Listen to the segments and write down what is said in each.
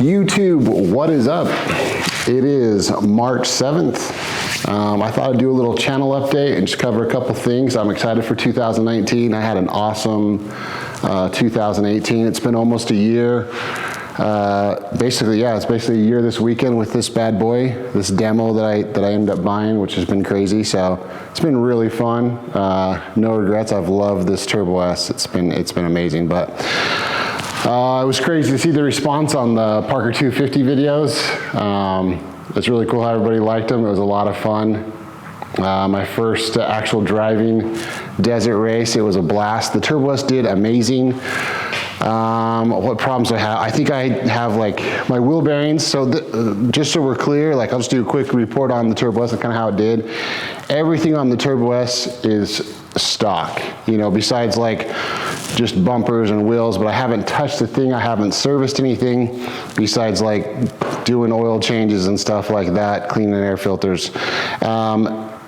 YouTube, what is up? It is March 7th. I thought I'd do a little channel update and just cover a couple things. I'm excited for 2019. I had an awesome 2018. It's been almost a year. It's basically a year this weekend with this bad boy, this demo that I ended up buying, which has been crazy. So it's been really fun. No regrets. I've loved this Turbo S. It's been amazing. But it was crazy to see the response on the Parker 250 videos. It's really cool how everybody liked them. It was a lot of fun. My first actual driving desert race, it was a blast. The Turbo S did amazing. What problems I have? I think I have like my wheel bearings. So just so we're clear, like I'll just do a quick report on the Turbo S and kind of how it did. Everything on the Turbo S is stock, you know, besides like just bumpers and wheels, but I haven't touched the thing. I haven't serviced anything besides like doing oil changes and stuff like that, cleaning air filters.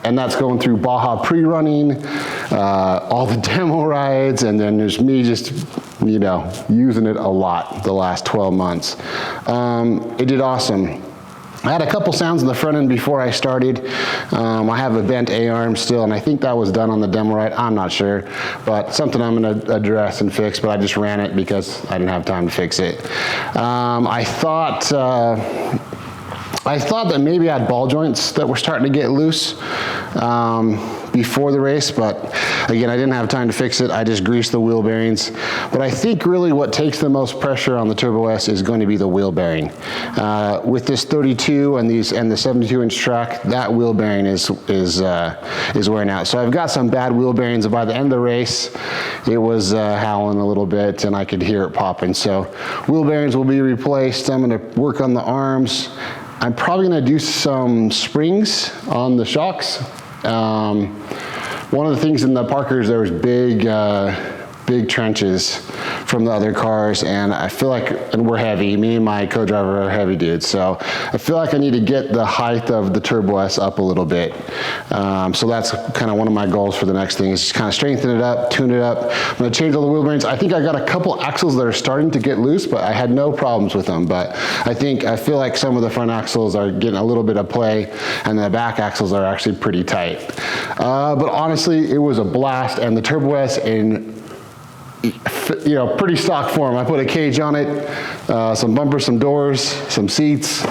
And that's going through Baja pre-running, all the demo rides, and then there's me just, you know, using it a lot the last 12 months. It did awesome. I had a couple sounds in the front end before I started. I have a bent A-arm still, and I think that was done on the demo ride. I'm not sure, but something I'm gonna address and fix, but I just ran it because I didn't have time to fix it. I thought that maybe I had ball joints that were starting to get loose before the race, but again, I didn't have time to fix it. I just greased the wheel bearings. But I think really what takes the most pressure on the Turbo S is going to be the wheel bearing. With this 32 and the 72-inch track, that wheel bearing is wearing out. So I've got some bad wheel bearings. By the end of the race, it was howling a little bit, and I could hear it popping. So wheel bearings will be replaced. I'm going to work on the arms. I'm probably going to do some springs on the shocks. One of the things in the Parkers, there was big trenches from the other cars, and I feel like, and we're heavy, me and my co-driver are heavy dudes, so I feel like I need to get the height of the Turbo S up a little bit. So that's kind of one of my goals for the next thing, is just kind of strengthen it up, tune it up. I'm going to change all the wheel bearings. I think I got a couple axles that are starting to get loose, but I had no problems with them. But I feel like some of the front axles are getting a little bit of play, and the back axles are actually pretty tight. But honestly, it was a blast, and the Turbo S in, you know, pretty stock form. I put a cage on it, some bumpers, some doors, some seats,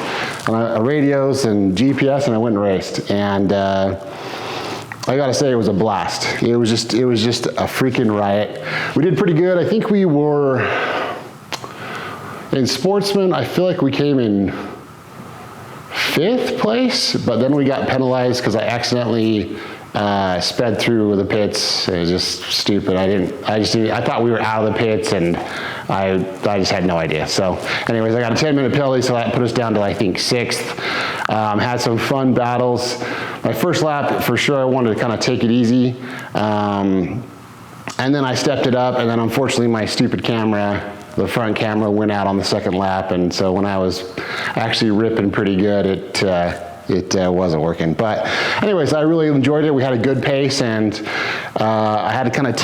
radios, and GPS, and I went and raced. And I gotta say, it was a blast. It was just a freaking riot. We did pretty good. I think we were in Sportsman. I feel like we came in 5th place, but then we got penalized because I accidentally sped through the pits. It was just stupid. I thought we were out of the pits, and I just had no idea. So anyways, I got a 10-minute penalty, so that put us down to, I think, 6th. Had some fun battles. My first lap, for sure, I wanted to kind of take it easy. And then I stepped it up, and then unfortunately my stupid camera, the front camera, went out on the second lap, and so when I was actually ripping pretty good, it wasn't working. But anyways, I really enjoyed it. We had a good pace, and I kind of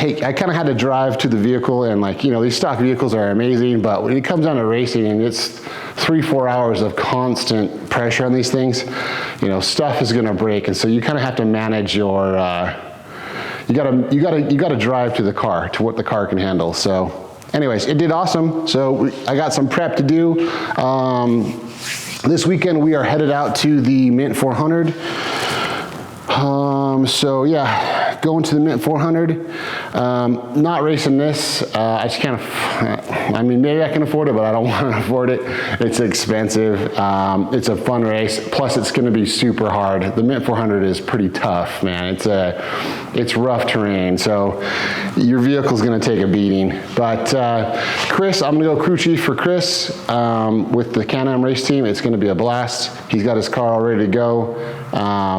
had to drive to the vehicle, and like, you know, these stock vehicles are amazing, but when it comes down to racing, and it's 3-4 hours of constant pressure on these things, you know, stuff is gonna break, and so you kind of have to manage your, you gotta drive to the car, to what the car can handle. So anyways, it did awesome. So I got some prep to do. This weekend we are headed out to the Mint 400. So yeah, going to the Mint 400. Not racing this. I just can't. I mean, maybe I can afford it, but I don't want to afford it. It's expensive. It's a fun race. Plus, it's going to be super hard. The Mint 400 is pretty tough, man. It's rough terrain, so your vehicle's going to take a beating. But Chris, I'm going to go crew chief for Chris with the Can-Am race team. It's going to be a blast. He's got his car all ready to go,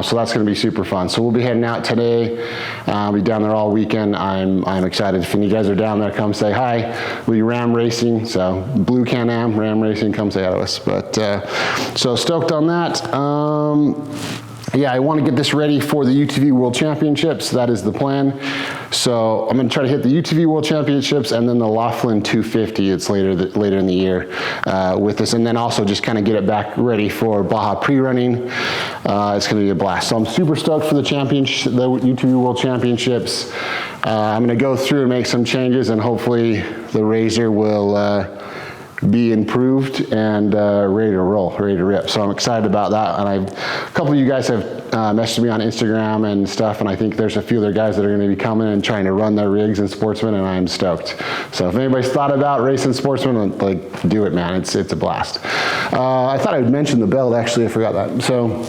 so that's going to be super fun. So we'll be heading out today. I'll be down there all weekend. I'm excited. If any of you guys are down there, come say hi. We'll be Ram Racing, so blue Can-Am, Ram Racing, come say hi to us. But so stoked on that. yeah, I want to get this ready for the UTV World Championships. That is the plan. So I'm going to try to hit the UTV World Championships and then the Laughlin 250. It's later in the year with this, and then also just kind of get it back ready for Baja pre-running. It's going to be a blast. So I'm super stoked for the championship, the UTV World Championships. I'm going to go through and make some changes, and hopefully the RZR will be improved and ready to roll, ready to rip. So I'm excited about that. And a couple of you guys have messaged me on Instagram and stuff, and I think there's a few other guys that are going to be coming and trying to run their rigs in Sportsman, and I'm stoked. So if anybody's thought about racing Sportsman, like, do it, man. It's a blast. I thought I'd mention the belt, actually. I forgot that. So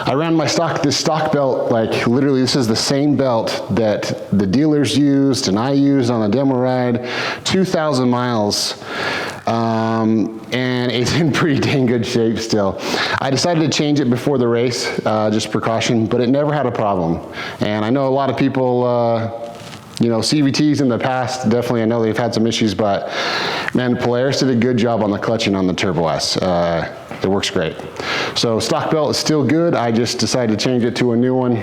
I ran this stock belt, like literally this is the same belt that the dealers used and I used on a demo ride, 2,000 miles, and it's in pretty dang good shape still. I decided to change it before the race, just precaution, but it never had a problem. And I know a lot of people, you know, CVTs in the past, definitely I know they've had some issues, but man, Polaris did a good job on the clutching on the Turbo S. It works great. So stock belt is still good. I just decided to change it to a new one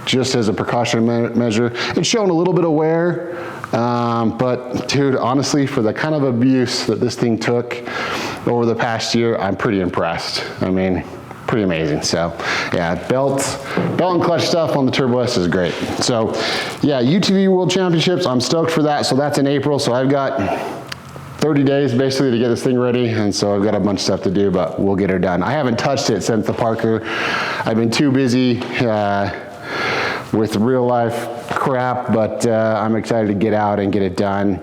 just as a precaution measure. It's showing a little bit of wear, but dude, honestly, for the kind of abuse that this thing took over the past year, I'm pretty impressed. I mean, pretty amazing. So yeah, belt and clutch stuff on the Turbo S is great. So yeah, UTV World Championships, I'm stoked for that. So that's in April. So I've got 30 days basically to get this thing ready, and so I've got a bunch of stuff to do, but we'll get her done. I haven't touched it since the Parker. I've been too busy with real life crap, but I'm excited to get out and get it done.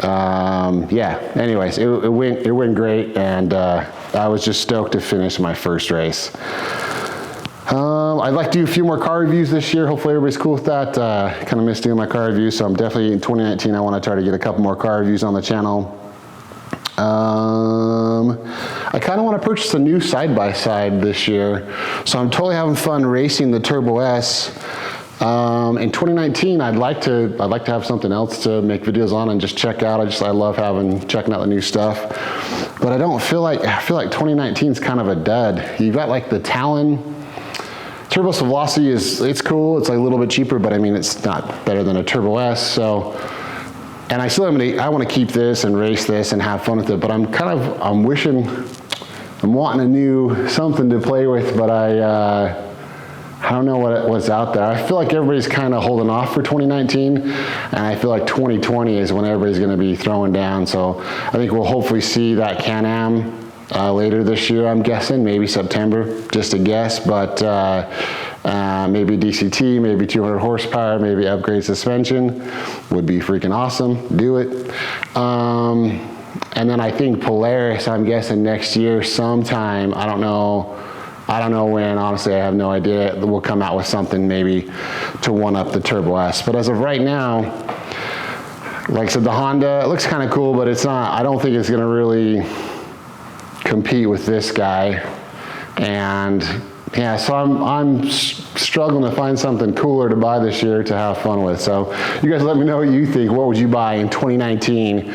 Yeah, anyways, it went great, and I was just stoked to finish my first race. I'd like to do a few more car reviews this year. Hopefully everybody's cool with that. Kind of missed doing my car reviews, so I'm definitely in 2019, I want to try to get a couple more car reviews on the channel. I kind of want to purchase a new side-by-side this year, so I'm totally having fun racing the Turbo S. In 2019, I'd like to have something else to make videos on and just check out. I love checking out the new stuff, but I feel like 2019 is kind of a dud. You've got like the Talon. Turbo Velocity it's cool. It's like a little bit cheaper, but I mean, it's not better than a Turbo S. So, and I want to keep this and race this and have fun with it, but I'm wanting a new something to play with, but I don't know what's out there. I feel like everybody's kind of holding off for 2019, and I feel like 2020 is when everybody's going to be throwing down. So I think we'll hopefully see that Can-Am later this year, I'm guessing, maybe September, just a guess, but maybe DCT, maybe 200 horsepower, maybe upgrade suspension would be freaking awesome. Do it. And then I think Polaris, I'm guessing next year sometime, I don't know when, honestly, I have no idea. We'll come out with something maybe to one up the Turbo S. But as of right now, like I said, the Honda, it looks kind of cool, but it's not, I don't think it's gonna really compete with this guy. And yeah, so I'm struggling to find something cooler to buy this year to have fun with. So you guys let me know what you think. What would you buy in 2019?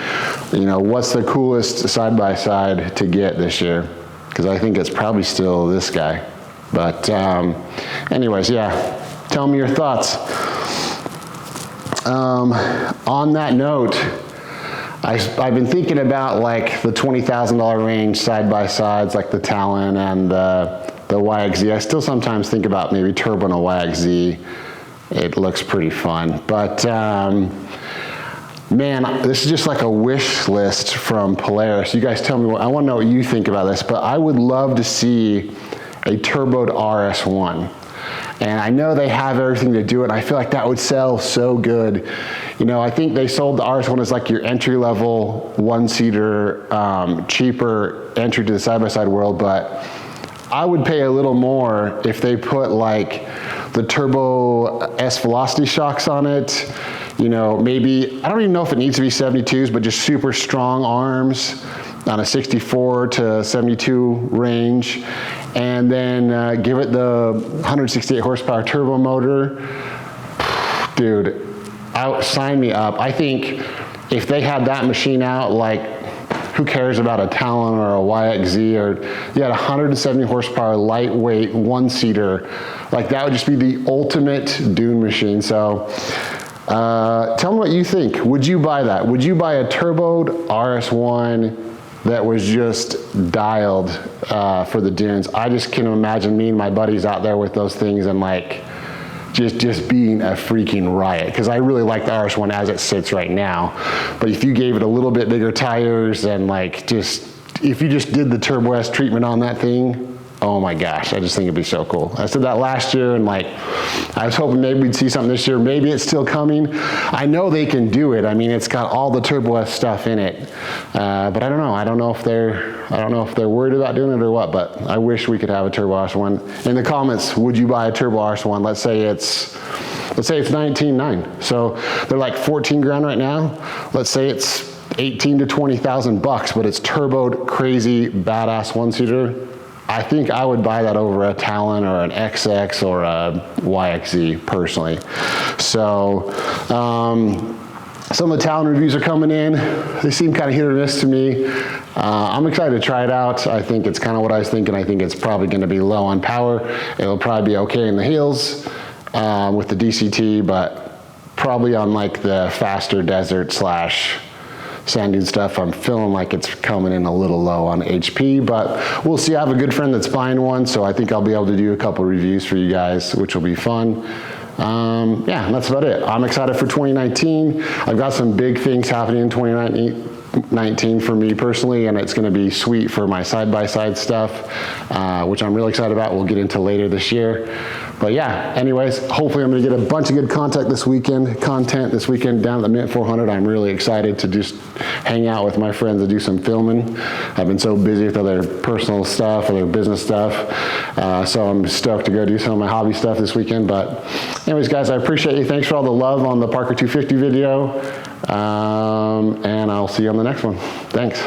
You know, what's the coolest side-by-side to get this year? Because I think it's probably still this guy. But anyways, yeah, tell me your thoughts. On that note, I've been thinking about like the $20,000 range side-by-sides, like the Talon and the YXZ. I still sometimes think about maybe turbo and a YXZ. It looks pretty fun. But man, this is just like a wish list from Polaris. You guys tell me I want to know what you think about this, but I would love to see a turboed RS1. And I know they have everything to do it. I feel like that would sell so good. You know, I think they sold the RS1 as like your entry-level one-seater, cheaper entry to the side-by-side world, but I would pay a little more if they put like the Turbo S Velocity shocks on it. You know, maybe, I don't even know if it needs to be 72s, but just super strong arms on a 64 to 72 range. And then give it the 168 horsepower turbo motor. Dude, sign me up. I think if they had that machine out, like who cares about a Talon or a YXZ, or you had 170 horsepower, lightweight, one-seater. Like that would just be the ultimate dune machine. So tell me what you think. Would you buy that? Would you buy a turboed RS1 that was just dialed for the dunes? I just can imagine me and my buddies out there with those things and like just being a freaking riot, because I really like the RS1 as it sits right now. But if you gave it a little bit bigger tires and like if you just did the Turbo S treatment on that thing, oh my gosh, I just think it'd be so cool. I said that last year, and like, I was hoping maybe we'd see something this year. Maybe it's still coming. I know they can do it. I mean, it's got all the Turbo S stuff in it. But I don't know. I don't know if they're worried about doing it or what, but I wish we could have a Turbo RS1. In the comments, would you buy a Turbo RS1? Let's say it's 19.9. So they're like 14 grand right now. Let's say it's 18 to 20,000 bucks, but it's turboed, crazy, badass one-seater. I think I would buy that over a Talon or an XX or a YXZ personally. So some of the Talon reviews are coming in. They seem kind of hit or miss to me. I'm excited to try it out. I think it's kind of what I was thinking. I think it's probably going to be low on power. It'll probably be okay in the hills with the DCT, but probably on like the faster desert / sand dune stuff, I'm feeling like it's coming in a little low on HP, but we'll see. I have a good friend that's buying one, so I think I'll be able to do a couple reviews for you guys, which will be fun. Yeah, that's about it. I'm excited for 2019. I've got some big things happening in 2019 for me personally, and it's going to be sweet for my side-by-side stuff, which I'm really excited about. We'll get into later this year. But yeah, anyways, hopefully I'm going to get a bunch of good content this weekend down at the Mint 400. I'm really excited to just hang out with my friends and do some filming. I've been so busy with other personal stuff, other business stuff. So I'm stoked to go do some of my hobby stuff this weekend. But anyways, guys, I appreciate you. Thanks for all the love on the Parker 250 video. And I'll see you on the next one. Thanks.